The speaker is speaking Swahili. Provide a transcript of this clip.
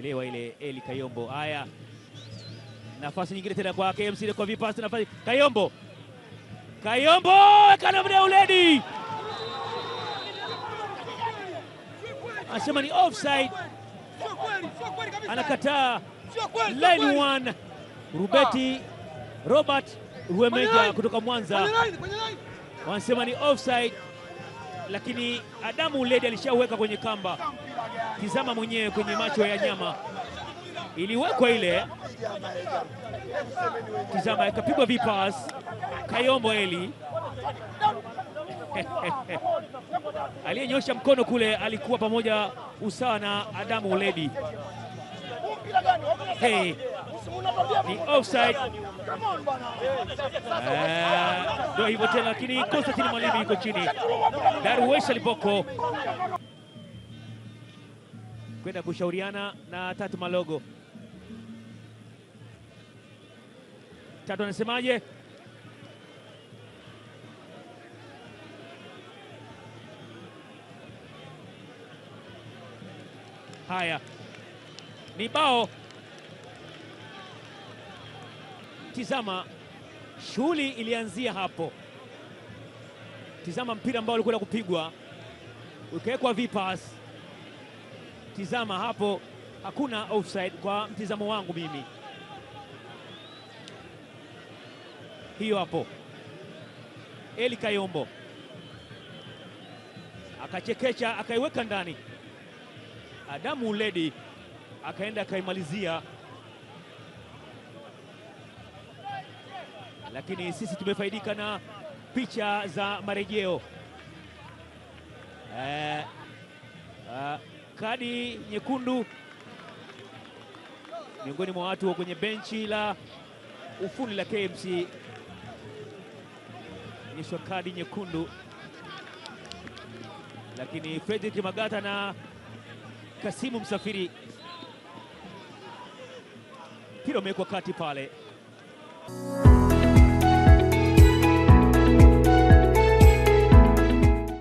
chelewa ile Eli Kayombo. Haya, nafasi nyingine tena kwa KMC kwa vipasi, nafasi Kayombo kana mdau Uledi anasema ni offside, anakataa. Line 1 Robert Ruemeja kutoka Mwanza wanasema ni offside, lakini Adamu Uledi alishaweka kwenye kamba. Tizama mwenyewe kwenye macho ya nyama, iliwekwa ile. Tizama, ikapigwa vipas. Kayombo Eli aliyenyosha mkono kule alikuwa pamoja usawa na Adamu Uledi. Hey, ni offside. Ndio hivyo tena, lakini Constantine Mwalimu iko chini. Darwesh Aliboko kwenda kushauriana na Tatu Malogo. Tatu anasemaje? Haya, ni bao. Tizama, shughuli ilianzia hapo. Tizama mpira ambao ulikuwa kupigwa ukawekwa vipas. Tizama hapo, hakuna offside kwa mtizamo wangu mimi. Hiyo hapo, Eli Kayombo akachekecha akaiweka ndani. Adamu Uledi akaenda akaimalizia, lakini sisi tumefaidika na picha za marejeo. Kadi nyekundu miongoni mwa watu kwenye benchi la ufundi la KMC, onyeshwa kadi nyekundu, lakini Fredrick Magata na Kasimu Msafiri mpira umewekwa kati pale.